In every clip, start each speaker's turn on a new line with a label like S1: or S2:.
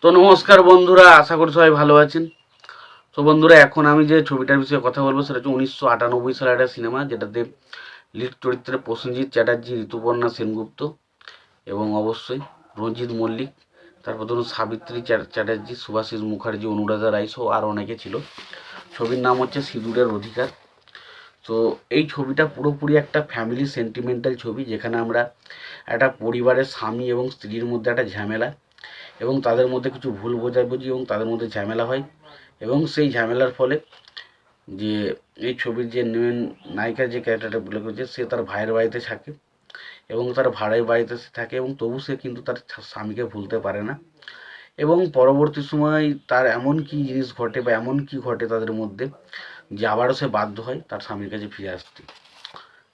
S1: তো নমস্কার বন্ধুরা, আশা করি সবাই ভালো আছেন। তো বন্ধুরা, এখন আমি যে ছবিটার বিষয়ে কথা বলবো সেটা হচ্ছে 1998 সালের একটা সিনেমা, যেটাতে লিড চরিত্রে প্রসেনজিৎ চ্যাটার্জি, ঋতুপর্ণা সেনগুপ্ত এবং অবশ্যই রঞ্জিত মল্লিক, তারপর ধরুন সাবিত্রী চ্যাটার্জি, সুভাষিস মুখার্জি, অনুরাধা রায় সহ আর অনেকে ছিল। ছবির নাম হচ্ছে সিঁদুরের অধিকার। তো এই ছবিটা পুরোপুরি একটা ফ্যামিলি সেন্টিমেন্টাল ছবি, যেখানে আমরা একটা পরিবারের স্বামী এবং স্ত্রীর মধ্যে একটা ঝামেলা এবং তাদের মধ্যে কিছু ভুল বোঝাবুঝি এবং তাদের মধ্যে ঝামেলা হয়, এবং সেই ঝামেলার ফলে যে এই ছবির যে মেন নায়িকার যে ক্যারেক্টারটা প্লে করছে, সে তার ভাইয়ের বাড়িতে থাকে এবং তার ভাড়ায় বাড়িতে সে থাকে, এবং তবু সে কিন্তু তার স্বামীকে ভুলতে পারে না। এবং পরবর্তী সময় তার এমন কি জিনিস ঘটে বা এমন কি ঘটে তাদের মধ্যে যে আবারও সে বাধ্য হয় তার স্বামীর কাছে ফিরে আসতে।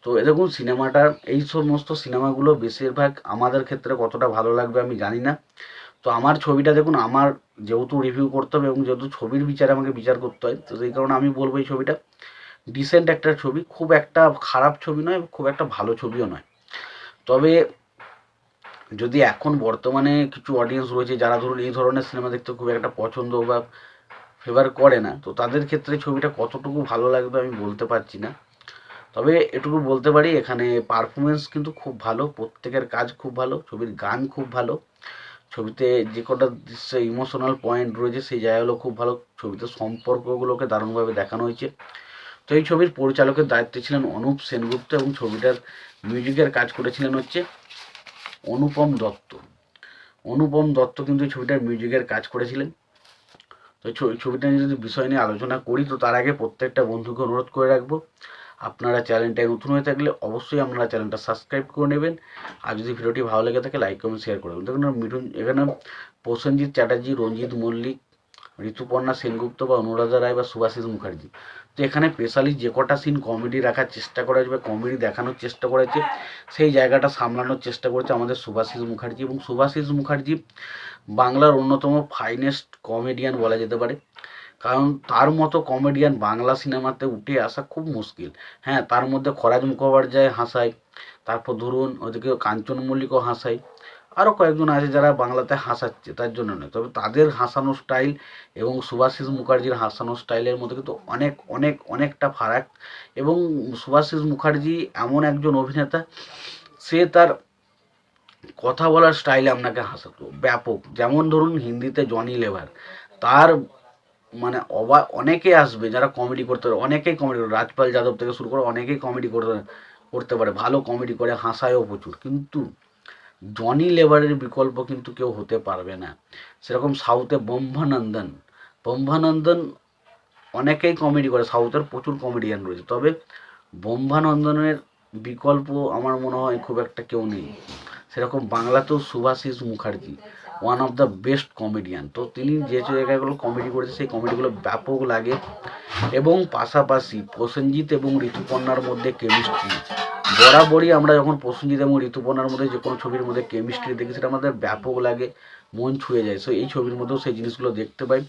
S1: তো এরকম সিনেমাটা, এই সমস্ত সিনেমাগুলো বেশিরভাগ আমাদের ক্ষেত্রে কতটা ভালো লাগবে আমি জানি না। তো আমার ছবিটা দেখুন, আমার যেহেতু রিভিউ করতে হবে এবং যেহেতু ছবির বিচারে আমাকে বিচার করতে হয়, তো সেই কারণে আমি বলবো এই ছবিটা ডিসেন্ট একটা ছবি, খুব একটা খারাপ ছবি নয়, খুব একটা ভালো ছবিও নয়। তবে যদি এখন বর্তমানে কিছু অডিয়েন্স রয়েছে যারা ধরুন এই ধরনের সিনেমা দেখতে খুব একটা পছন্দ বা ফেভার করে না, তো তাদের ক্ষেত্রে ছবিটা কতটুকু ভালো লাগবে আমি বলতে পারছি না। তবে এটুকু বলতে পারি, এখানে পারফরমেন্স কিন্তু খুব ভালো, প্রত্যেকের কাজ খুব ভালো, ছবির গান খুব ভালো, ছবিতে যে কটা দৃশ্য ইমোশনাল পয়েন্ট রয়েছে সেই জায়গাগুলো খুব ভালো, ছবিতে সম্পর্কগুলোকে দারুণভাবে দেখানো হয়েছে। তো এই ছবির পরিচালকের দায়িত্বে ছিলেন অনুপ সেনগুপ্ত এবং ছবিটার মিউজিকের কাজ করেছিলেন হচ্ছে অনুপম দত্ত। অনুপম দত্ত কিন্তু এই ছবিটার মিউজিকের কাজ করেছিলেন। তো ছবিটা নিয়ে যদি বিষয় নিয়ে আলোচনা করি, তো তার আগে প্রত্যেকটা বন্ধুকে অনুরোধ করে রাখবো, আপনারা চ্যানেলটায় নতুন হয়ে থাকলে অবশ্যই আপনারা চ্যানেলটা সাবস্ক্রাইব করে নেবেন, আর যদি ভিডিওটি ভালো লেগে থাকে লাইক কমেন্ট শেয়ার করবেন। দেখুন এখানে প্রসেনজিৎ চ্যাটার্জি, রঞ্জিত মল্লিক, ঋতুপর্ণা সেনগুপ্ত বা অনুরাধা রায় বা সুভাষিস মুখার্জি, তো এখানে স্পেশালি যে কটা সিন কমেডি রাখার চেষ্টা করা হয়েছে বা কমেডি দেখানোর চেষ্টা করেছে, সেই জায়গাটা সামলানোর চেষ্টা করেছে আমাদের সুভাষিস মুখার্জি। এবং সুভাষিস মুখার্জি বাংলার অন্যতম ফাইনেস্ট কমেডিয়ান বলা যেতে পারে, কারণ তার মতো কমেডিয়ান বাংলা সিনেমাতে উঠে আসা খুব মুশকিল। হ্যাঁ, তার মধ্যে খরাজ মুখোপাধ্যায় হাসায়, তারপর ধরুন ওদিকে কাঞ্চন মল্লিকও হাসায়, আরও কয়েকজন আছে যারা বাংলাতে হাসাচ্ছে, তার জন্য নয়, তবে তাদের হাসানোর স্টাইল এবং সুভাষিস মুখার্জির হাসানোর স্টাইলের মধ্যে কিন্তু অনেক অনেক অনেকটা ফারাক। এবং সুভাষিস মুখার্জি এমন একজন অভিনেতা, সে তার কথা বলার স্টাইলে আপনাকে হাসাতো ব্যাপক। যেমন ধরুন হিন্দিতে জনি লেভার, তার মানে অনেকে আসবে যারা কমেডি করতে পারে, অনেকেই কমেডি করে, রাজপাল যাদব থেকে শুরু করে অনেকেই কমেডি করতে করতে পারে, ভালো কমেডি করে, হাসায়ও প্রচুর, কিন্তু জনি লেবারের বিকল্প কিন্তু কেউ হতে পারবে না। সেরকম সাউথে ব্রহ্মানন্দন, ব্রহ্মানন্দন অনেকেই কমেডি করে, সাউথের প্রচুর কমেডিয়ান রয়েছে, তবে ব্রহ্মানন্দনের বিকল্প আমার মনে হয় খুব একটা কেউ নেই। সেরকম বাংলাতেও Subhashish Mukherjee one of the best comedian. তো তিনি যে জায়গাগুলো কমেডি করেছে সেই কমেডিগুলো ব্যাপক লাগে। এবং পাশাপাশি প্রসেনজিৎ এবং ঋতুপর্ণার মধ্যে কেমিস্ট্রি, বরাবরই আমরা যখন প্রসেনজিৎ এবং ঋতুপর্ণার মধ্যে যে কোনো ছবির মধ্যে কেমিস্ট্রি দেখি, সেটা আমাদের ব্যাপক লাগে, মন ছুঁয়ে যায়। সো এই ছবির মধ্যেও সেই জিনিসগুলো দেখতে পাই।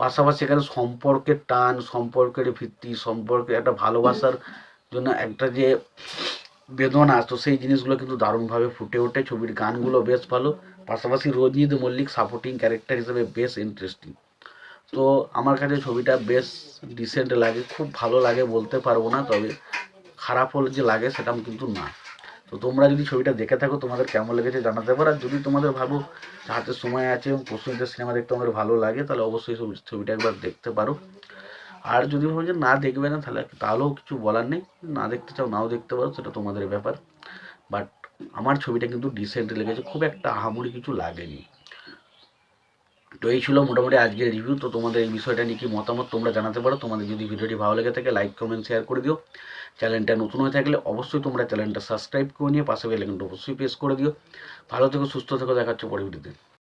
S1: পাশাপাশি এখানে সম্পর্কের টান, সম্পর্কের ভিত্তি, সম্পর্কে একটা ভালোবাসার জন্য একটা যে বেদনা, তো সেই জিনিসগুলো কিন্তু দারুণভাবে ফুটে ওঠে। ছবির গানগুলো বেশ ভালো, পাশাপাশি রঞ্জিত মল্লিক সাপোর্টিং ক্যারেক্টার হিসেবে বেশ ইন্টারেস্টিং। তো আমার কাছে ছবিটা বেশ ডিসেন্ট লাগে, খুব ভালো লাগে বলতে পারবো না, তবে খারাপ হলে যে লাগে সেটা কিন্তু না। তো তোমরা যদি ছবিটা দেখে থাকো, তোমাদের কেমন লেগেছে জানাতে পারো। আর যদি তোমাদের ভাবো হাতে সময় আছে এবং প্রসেনজিতের সিনেমা দেখতে আমাদের ভালো লাগে, তাহলে অবশ্যই ছবিটা একবার দেখতে পারো। আর যদি ভাবো যে না দেখবে না, তাহলেও কিছু বলার নেই, না দেখতে চাও নাও দেখতে পারো, সেটা তোমাদের ব্যাপার। বাট আমার ছবিটা কিন্তু ডিসেন্ট লেগেছে, খুব একটা আহামরি কিছু লাগেনি। তো এই ছিল মোটামুটি আজকের রিভিউ। তো তোমাদের এই বিষয়টা নিয়ে কি মতামত তোমরা জানাতে পারো। তোমাদের যদি ভিডিওটি ভালো লেগে থাকে লাইক কমেন্ট শেয়ার করে দিও। চ্যানেলটা নতুন হয়ে থাকলে অবশ্যই তোমরা চ্যানেলটা সাবস্ক্রাইব করে নিয়ে পাশে বেল আইকনটা অবশ্যই প্রেস করে দিও। ভালো থেকো, সুস্থ থেকো, দেখা হচ্ছে পরের ভিডিওতে।